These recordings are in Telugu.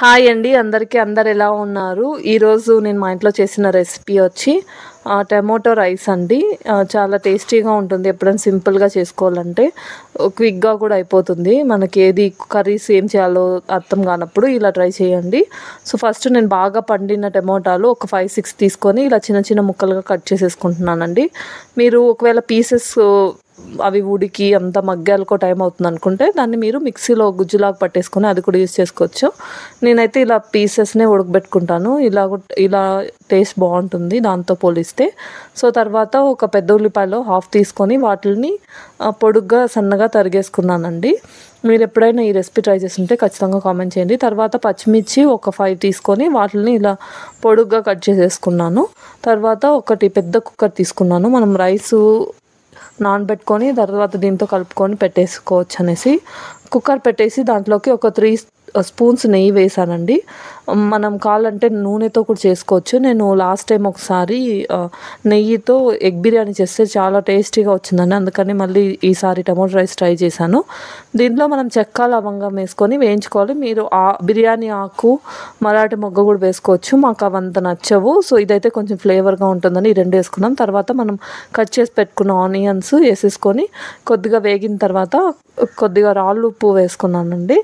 హాయ్ అండి అందరికీ అందరు ఎలా ఉన్నారు? ఈరోజు నేను మా ఇంట్లో చేసిన రెసిపీ వచ్చి టమాటో రైస్ అండి. చాలా టేస్టీగా ఉంటుంది. ఎప్పుడైనా సింపుల్గా చేసుకోవాలంటే క్విక్గా కూడా అయిపోతుంది. మనకి ఏది కర్రీస్ ఏం చేయాలో అర్థం కానప్పుడు ఇలా ట్రై చేయండి. సో ఫస్ట్ నేను బాగా పండిన టమోటాలు ఒక 5-6 తీసుకొని ఇలా చిన్న చిన్న ముక్కలుగా కట్ చేసేసుకుంటున్నానండి. మీరు ఒకవేళ పీసెస్ అవి ఉడికి అంత మగ్గాలకో టైం అవుతుంది అనుకుంటే దాన్ని మీరు మిక్సీలో గుజ్జులాగా పట్టేసుకొని అది కూడా యూజ్ చేసుకోవచ్చు. నేనైతే ఇలా పీసెస్నే ఉడకబెట్టుకుంటాను. ఇలా టేస్ట్ బాగుంటుంది దాంతో పోలిస్తే. సో తర్వాత ఒక పెద్ద ఉల్లిపాయలో హాఫ్ తీసుకొని వాటిని పొడుగ్గా సన్నగా తరిగేసుకున్నానండి. మీరు ఎప్పుడైనా ఈ రెసిపీ ట్రై చేస్తుంటే ఖచ్చితంగా కామెంట్ చేయండి. తర్వాత పచ్చిమిర్చి ఒక 5 తీసుకొని వాటిని ఇలా పొడుగ్గా కట్ చేసేసుకున్నాను. తర్వాత ఒకటి పెద్ద కుక్కర్ తీసుకున్నాను. మనం రైసు నానబెట్టుకొని తర్వాత దీంతో కలుపుకొని పెట్టేసుకోవచ్చు అనేసి కుక్కర్ పెట్టేసి దాంట్లోకి ఒక 3 స్పూన్స్ నెయ్యి వేసానండి. మనం కావాలంటే నూనెతో కూడా చేసుకోవచ్చు. నేను లాస్ట్ టైం ఒకసారి నెయ్యితో ఎగ్ బిర్యానీ చేస్తే చాలా టేస్టీగా వచ్చిందండి. అందుకని మళ్ళీ ఈసారి టమాటో రైస్ ట్రై చేశాను. దీంట్లో మనం చెక్క లవంగం వేసుకొని వేయించుకోవాలి. మీరు బిర్యానీ ఆకు మరాఠీ మొగ్గ కూడా వేసుకోవచ్చు. మాకు అవంత నచ్చవు. సో ఇదైతే కొంచెం ఫ్లేవర్గా ఉంటుందని ఈ 2 వేసుకున్నాం. తర్వాత మనం కట్ చేసి పెట్టుకున్న ఆనియన్స్ వేసేసుకొని కొద్దిగా వేగిన తర్వాత కొద్దిగా రాళ్ళు ఉప్పు వేసుకున్నానండి.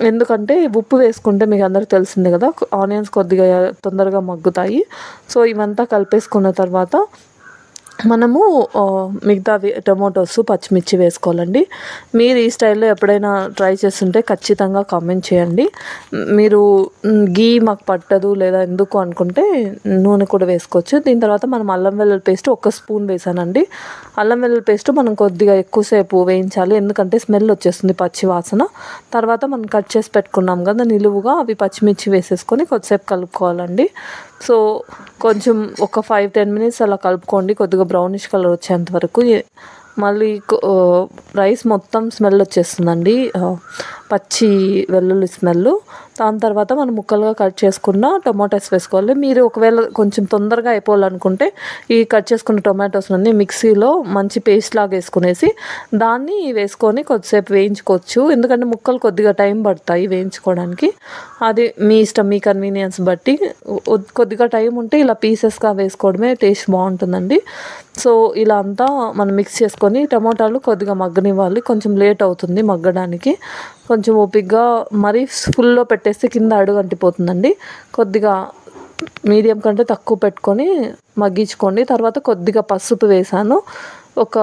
ఎందుకంటే ఉప్పు వేసుకుంటే మీకు అందరికీ తెలిసిందే కదా, ఆనియన్స్ కొద్దిగా తొందరగా మగ్గుతాయి. సో ఇవంతా కలిపేసుకున్న తర్వాత మనము మిగతా టొమాటోస్ పచ్చిమిర్చి వేసుకోవాలండి. మీరు ఈ స్టైల్లో ఎప్పుడైనా ట్రై చేస్తుంటే ఖచ్చితంగా కామెంట్ చేయండి. మీరు గీ మాకు పట్టదు లేదా ఎందుకు అనుకుంటే నూనె కూడా వేసుకోవచ్చు. దీని తర్వాత మనం అల్లం వెల్లుల్లి పేస్ట్ 1 స్పూన్ వేసానండి. అల్లం వెల్లుల్లి పేస్ట్ మనం కొద్దిగా ఎక్కువసేపు వేయించాలి, ఎందుకంటే స్మెల్ వచ్చేస్తుంది పచ్చి వాసన. తర్వాత మనం కట్ చేసి పెట్టుకున్నాం కదా నిలువుగా, అవి పచ్చిమిర్చి వేసేసుకొని కొద్దిసేపు కలుపుకోవాలండి. సో కొంచెం ఒక 5-10 మినిట్స్ అలా కలుపుకోండి, కొద్దిగా బ్రౌనిష్ కలర్ వచ్చేంత వరకు. మళ్ళీ రైస్ మొత్తం స్మెల్ వచ్చేస్తుందండి, పచ్చి వెల్లుల్లి స్మెల్. దాని తర్వాత మనం ముక్కలుగా కట్ చేసుకున్న టొమాటోస్ వేసుకోవాలి. మీరు ఒకవేళ కొంచెం తొందరగా అయిపోవాలనుకుంటే ఈ కట్ చేసుకున్న టొమాటోస్ అన్నీ మిక్సీలో మంచి పేస్ట్ లాగా వేసుకునేసి దాన్ని వేసుకొని కొద్దిసేపు వేయించుకోవచ్చు. ఎందుకంటే ముక్కలు కొద్దిగా టైం పడతాయి వేయించుకోవడానికి. అది మీ ఇష్టం, మీ కన్వీనియన్స్ బట్టి. కొద్దిగా టైం ఉంటే ఇలా పీసెస్గా వేసుకోవడమే టేస్ట్ బాగుంటుందండి. సో ఇలా అంతా మనం మిక్స్ చేసుకొని టమోటాలు కొద్దిగా మగ్గనివ్వాలి. కొంచెం లేట్ అవుతుంది మగ్గడానికి. కొంచెం ఓపికగా, మరీ ఫుల్లో పెట్టేస్తే కింద అడుగు అంటిపోతుందండి. కొద్దిగా మీడియం కంటే తక్కువ పెట్టుకొని మగ్గించుకోండి. తర్వాత కొద్దిగా పసుపు వేసాను, ఒక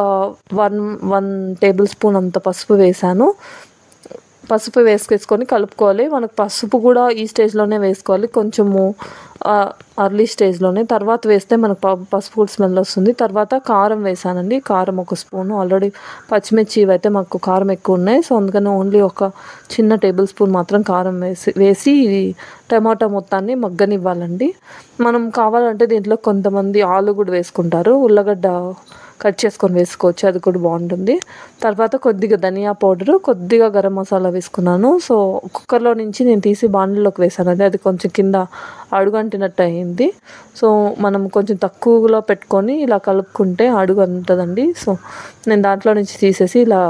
1 టేబుల్ స్పూన్ అంత పసుపు వేసాను. పసుపు వేసుకొని కలుపుకోవాలి. మనకు పసుపు కూడా ఈ స్టేజ్లోనే వేసుకోవాలి, కొంచెము అర్లీ స్టేజ్లోనే. తర్వాత వేస్తే మనకు పసుపు కూడా స్మెల్ వస్తుంది. తర్వాత కారం వేసానండి, కారం 1 స్పూను. ఆల్రెడీ పచ్చిమిర్చి ఇవైతే మాకు కారం ఎక్కువ ఉన్నాయి, సో అందుకని ఓన్లీ ఒక చిన్న టేబుల్ స్పూన్ మాత్రం కారం వేసి టమాటా మొత్తాన్ని మగ్గనివ్వాలండి. మనం కావాలంటే దీంట్లో కొంతమంది ఆలు కూడా వేసుకుంటారు, ఉల్లగడ్డ కట్ చేసుకొని వేసుకోవచ్చు, అది కూడా బాగుంటుంది. తర్వాత కొద్దిగా ధనియా పౌడరు, కొద్దిగా గరం మసాలా వేసుకున్నాను. సో కుక్కర్లో నుంచి నేను తీసి బాండిలోకి వేసాను, అది కొంచెం కింద అడుగంటినట్టు అయింది. సో మనం కొంచెం తక్కువలో పెట్టుకొని ఇలా కలుపుకుంటే అడుగు అంటుందండి. సో నేను దాంట్లో నుంచి తీసేసి ఇలా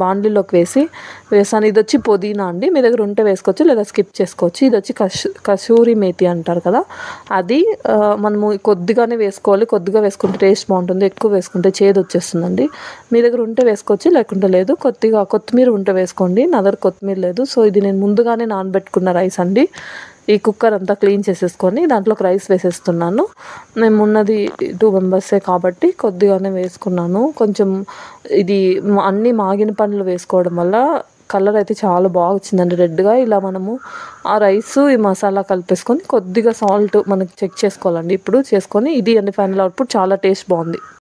బాండిలోకి వేసాను. ఇది వచ్చి పుదీనా అండి, మీ దగ్గర ఉంటే వేసుకోవచ్చు లేదా స్కిప్ చేసుకోవచ్చు. ఇది వచ్చి కసూరి మేతి అంటారు కదా, అది మనము కొద్దిగానే వేసుకోవాలి. కొద్దిగా వేసుకుంటే టేస్ట్ బాగుంటుంది, ఎక్కువ వేసుకుంటే చేదు వచ్చేస్తుందండి. మీ దగ్గర ఉంటే వేసుకోవచ్చు, లేకుంటే లేదు. కొద్దిగా కొత్తిమీర ఉంటే వేసుకోండి, నా దగ్గర కొత్తిమీర లేదు. సో ఇది నేను ముందుగానే నానబెట్టుకున్న రైస్ అండి. ఈ కుక్కర్ అంతా క్లీన్ చేసేసుకొని దాంట్లోకి రైస్ వేసేస్తున్నాను. మేము ఉన్నది 2 మెంబర్సే కాబట్టి కొద్దిగానే వేసుకున్నాను. కొంచెం ఇది అన్నీ మాగిన పండ్లు వేసుకోవడం వల్ల కలర్ అయితే చాలా బాగా వచ్చిందండి, రెడ్గా. ఇలా మనము ఆ రైస్ ఈ మసాలా కలిపేసుకొని కొద్దిగా సాల్ట్ మనకి చెక్ చేసుకోవాలండి ఇప్పుడు చేసుకొని. ఇది అండి ఫైనల్ అవుట్పుట్, చాలా టేస్ట్ బాగుంది.